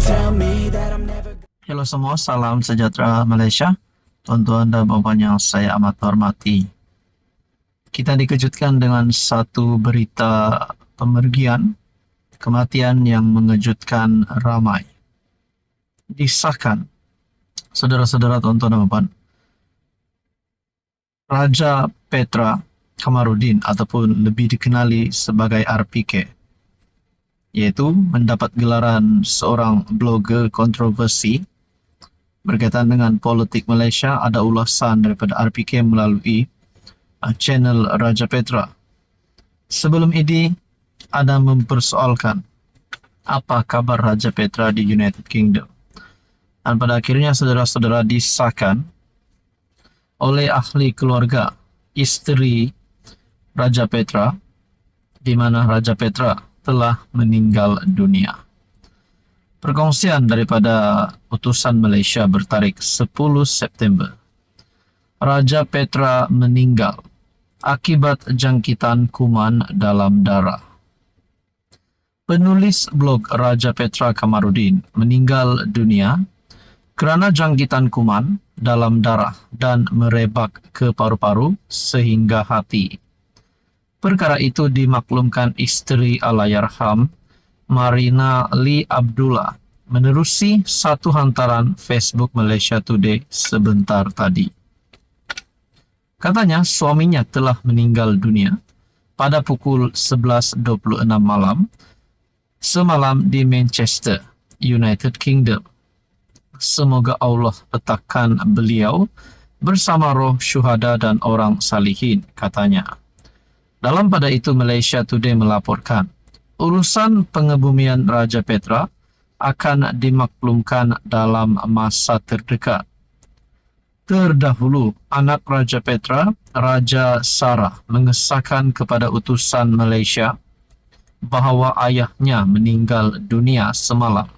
tell me that I'm never. Halo semua, salam sejahtera Malaysia. Tuan-tuan dan puan yang saya amat hormati. Kita dikejutkan dengan satu berita pemergian, kematian yang mengejutkan ramai. Disahkan, saudara-saudara, tuan-tuan dan puan, Raja Petra Kamarudin ataupun lebih dikenali sebagai RPK, iaitu mendapat gelaran seorang blogger kontroversi berkaitan dengan politik Malaysia. Ada ulasan daripada RPK melalui channel Raja Petra. Sebelum ini, ada mempersoalkan apa kabar Raja Petra di United Kingdom. Dan pada akhirnya saudara-saudara disahkan oleh ahli keluarga isteri Raja Petra, di mana Raja Petra telah meninggal dunia. Perkongsian daripada utusan Malaysia bertarikh 10 September. Raja Petra meninggal akibat jangkitan kuman dalam darah. Penulis blog Raja Petra Kamarudin meninggal dunia kerana jangkitan kuman dalam darah dan merebak ke paru-paru sehingga hati. Perkara itu dimaklumkan isteri Allahyarham Marina Lee Abdullah menerusi satu hantaran Facebook Malaysia Today sebentar tadi. Katanya suaminya telah meninggal dunia pada pukul 11.26 malam semalam di Manchester, United Kingdom. Semoga Allah letakkan beliau bersama roh syuhada dan orang salihin, katanya. Dalam pada itu Malaysia Today melaporkan urusan pengebumian Raja Petra akan dimaklumkan dalam masa terdekat. Terdahulu, anak Raja Petra, Raja Sarah, mengesahkan kepada utusan Malaysia bahawa ayahnya meninggal dunia semalam.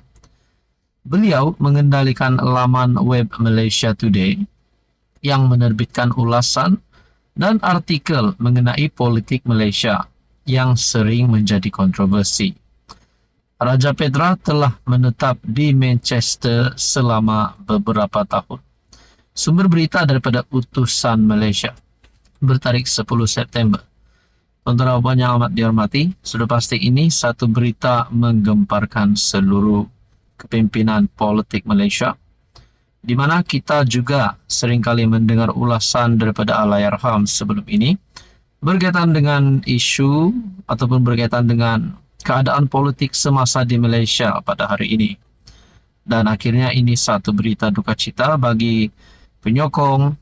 Beliau mengendalikan laman web Malaysia Today yang menerbitkan ulasan dan artikel mengenai politik Malaysia yang sering menjadi kontroversi. Raja Petra telah menetap di Manchester selama beberapa tahun. Sumber berita daripada utusan Malaysia bertarikh 10 September. Tuan-tuan dan puan yang amat dihormati, sudah pasti ini satu berita menggemparkan seluruh kepimpinan politik Malaysia, di mana kita juga seringkali mendengar ulasan daripada Allahyarham sebelum ini berkaitan dengan isu ataupun berkaitan dengan keadaan politik semasa di Malaysia pada hari ini. Dan akhirnya ini satu berita duka cita bagi penyokong,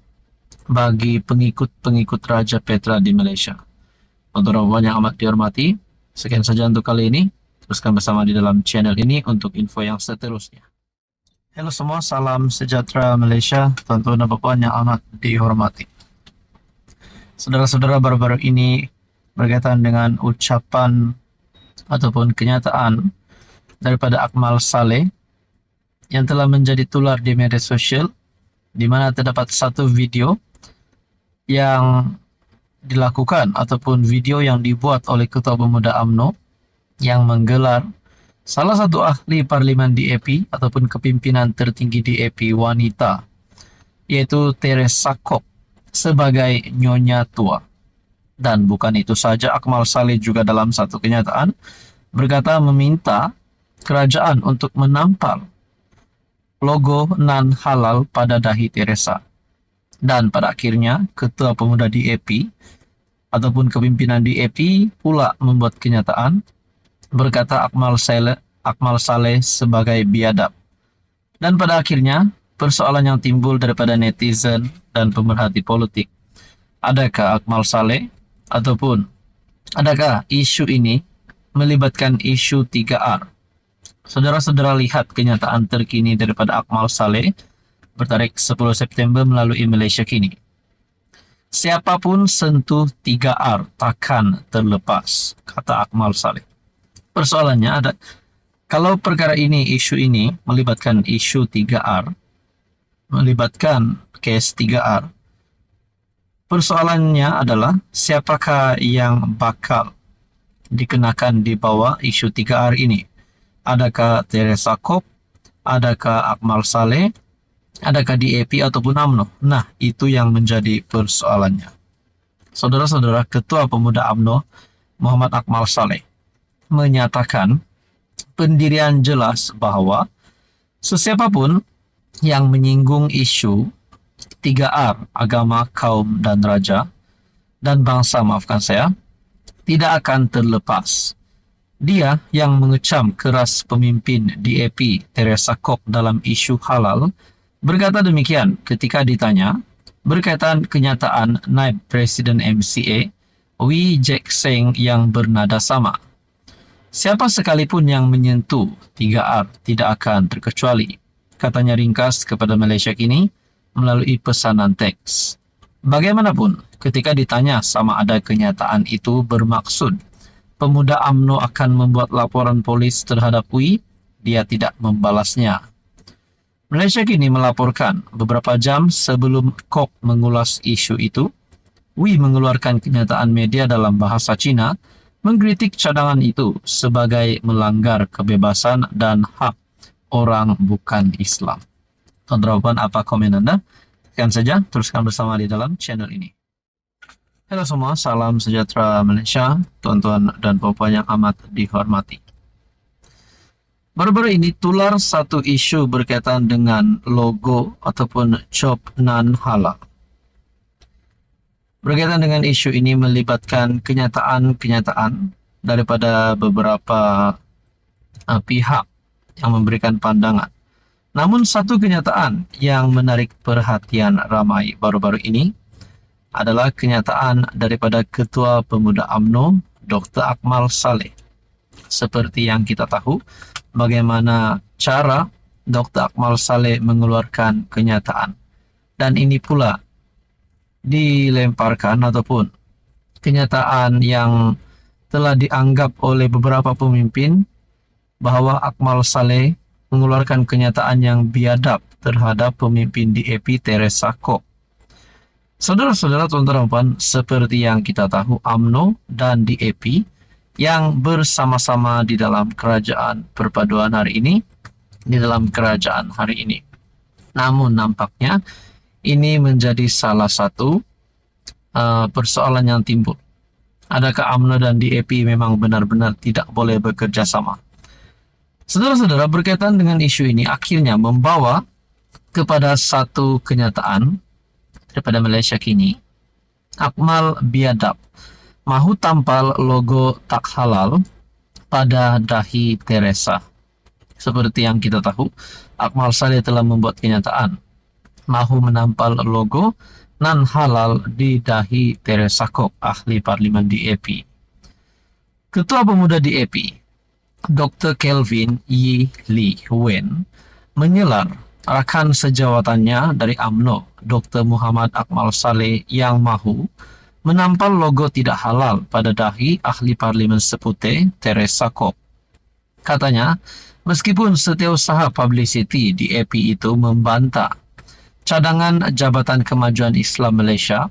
bagi pengikut-pengikut Raja Petra di Malaysia. Tuan-tuan yang amat dihormati, sekian saja untuk kali ini. Teruskan bersama di dalam channel ini untuk info yang seterusnya. Halo semua, salam sejahtera Malaysia, tuan-tuan dan puan yang amat dihormati. Saudara-saudara, baru-baru ini berkaitan dengan ucapan ataupun kenyataan daripada Akmal Saleh yang telah menjadi tular di media sosial, di mana terdapat satu video yang dilakukan ataupun video yang dibuat oleh Ketua Pemuda UMNO yang menggelar salah satu ahli parlimen DAP ataupun kepimpinan tertinggi DAP wanita, yaitu Teresa Kok, sebagai Nyonya Tua. Dan bukan itu saja, Akmal Saleh juga dalam satu kenyataan berkata meminta kerajaan untuk menampal logo non halal pada dahi Teresa. Dan pada akhirnya Ketua Pemuda DAP ataupun kepimpinan DAP pula membuat kenyataan berkata Akmal Saleh sebagai biadab. Dan pada akhirnya persoalan yang timbul daripada netizen dan pemerhati politik, adakah Akmal Saleh ataupun adakah isu ini melibatkan isu 3R? Saudara-saudara lihat kenyataan terkini daripada Akmal Saleh bertarikh 10 September melalui Malaysia Kini. Siapapun sentuh 3R takkan terlepas, kata Akmal Saleh. Persoalannya ada, kalau perkara ini, isu ini melibatkan isu 3R, melibatkan case 3R, persoalannya adalah siapakah yang bakal dikenakan di bawah isu 3R ini? Adakah Teresa Kok Adakah Akmal Saleh? Adakah DAP ataupun UMNO? Nah, itu yang menjadi persoalannya. Saudara-saudara, Ketua Pemuda UMNO Muhammad Akmal Saleh menyatakan pendirian jelas bahwa sesiapapun yang menyinggung isu 3R, agama, kaum, dan raja, dan bangsa, maafkan saya, tidak akan terlepas. Dia yang mengecam keras pemimpin DAP Teresa Kok dalam isu halal berkata demikian ketika ditanya berkaitan kenyataan Naib Presiden MCA Wee Jack Seng yang bernada sama. Siapa sekalipun yang menyentuh 3R tidak akan terkecuali, katanya ringkas kepada Malaysia Kini melalui pesanan teks. Bagaimanapun, ketika ditanya sama ada kenyataan itu bermaksud Pemuda UMNO akan membuat laporan polis terhadap Wee, dia tidak membalasnya. Malaysia Kini melaporkan beberapa jam sebelum Kok mengulas isu itu, Wee mengeluarkan kenyataan media dalam bahasa Cina mengkritik cadangan itu sebagai melanggar kebebasan dan hak orang bukan Islam. Tuan-tuan, apa komen Anda? Tekan saja, teruskan bersama di dalam channel ini. Halo semua, salam sejahtera Malaysia, tuan-tuan dan puan-puan yang amat dihormati. Baru-baru ini tular satu isu berkaitan dengan logo ataupun chop non halal. Berkaitan dengan isu ini melibatkan kenyataan-kenyataan daripada beberapa pihak yang memberikan pandangan. Namun satu kenyataan yang menarik perhatian ramai baru-baru ini adalah kenyataan daripada Ketua Pemuda UMNO Dr. Akmal Saleh. Seperti yang kita tahu, bagaimana cara Dr. Akmal Saleh mengeluarkan kenyataan. Dan ini pula dilemparkan ataupun kenyataan yang telah dianggap oleh beberapa pemimpin bahwa Akmal Saleh mengeluarkan kenyataan yang biadab terhadap pemimpin DAP Teresa Kok. Saudara-saudara, tuan-tuan, seperti yang kita tahu, UMNO dan DAP yang bersama-sama di dalam kerajaan perpaduan hari ini, Namun nampaknya ini menjadi salah satu persoalan yang timbul. Adakah UMNO dan DAP memang benar-benar tidak boleh bekerja sama? Saudara-saudara, berkaitan dengan isu ini akhirnya membawa kepada satu kenyataan daripada Malaysia Kini. Akmal biadab mahu tampal logo tak halal pada dahi Teresa. Seperti yang kita tahu, Akmal Saleh telah membuat kenyataan mahu menampal logo non halal di dahi Teresa Kok, ahli parlimen DAP. Ketua Pemuda DAP Dr. Kelvin Yi Lee Wen menyelar rakan sejawatannya dari UMNO, Dr. Muhammad Akmal Saleh yang mahu menampal logo tidak halal pada dahi ahli parlimen Seputeh Teresa Kok. Katanya, meskipun setiausaha publicity DAP itu membantah cadangan Jabatan Kemajuan Islam Malaysia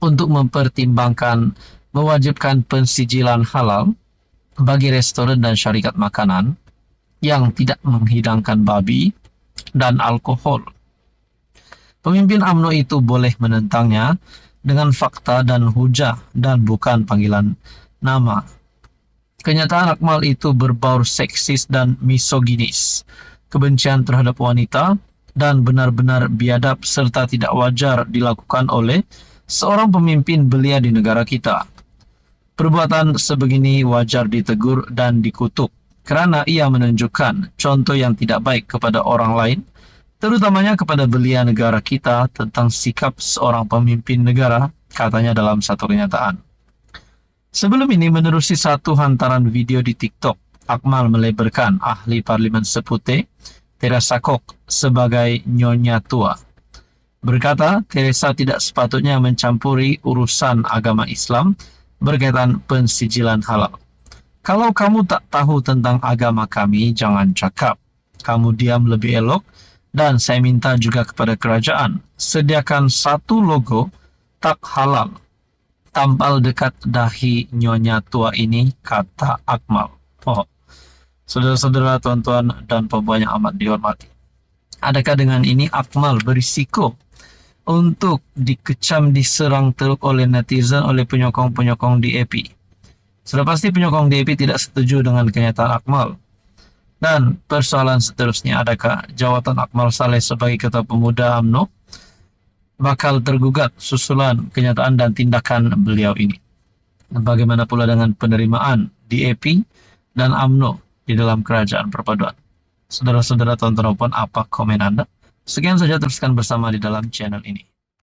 untuk mempertimbangkan mewajibkan pensijilan halal bagi restoran dan syarikat makanan yang tidak menghidangkan babi dan alkohol. Pemimpin UMNO itu boleh menentangnya dengan fakta dan hujah dan bukan panggilan nama. Kenyataan Akmal itu berbaur seksis dan misoginis, kebencian terhadap wanita, dan benar-benar biadab serta tidak wajar dilakukan oleh seorang pemimpin belia di negara kita. Perbuatan sebegini wajar ditegur dan dikutuk kerana ia menunjukkan contoh yang tidak baik kepada orang lain, terutamanya kepada belia negara kita tentang sikap seorang pemimpin negara, katanya dalam satu kenyataan. Sebelum ini, menerusi satu hantaran video di TikTok, Akmal meleberkan ahli parlimen Seputeh Teresa Kok sebagai nyonya tua. Berkata, Teresa tidak sepatutnya mencampuri urusan agama Islam berkaitan pensijilan halal. Kalau kamu tak tahu tentang agama kami, jangan cakap. Kamu diam lebih elok. Dan saya minta juga kepada kerajaan, sediakan satu logo tak halal tampal dekat dahi nyonya tua ini, kata Akmal. Saudara-saudara, tuan-tuan dan puan-puan yang amat dihormati, adakah dengan ini Akmal berisiko untuk dikecam, diserang teruk oleh netizen, oleh penyokong-penyokong DAP? Sudah pasti penyokong DAP tidak setuju dengan kenyataan Akmal. Dan persoalan seterusnya, adakah jawatan Akmal Saleh sebagai Ketua Pemuda UMNO bakal tergugat susulan kenyataan dan tindakan beliau ini? Bagaimana pula dengan penerimaan DAP dan UMNO di dalam kerajaan perpaduan? Saudara-saudara, tonton apa komen Anda? Sekian saja, teruskan bersama di dalam channel ini.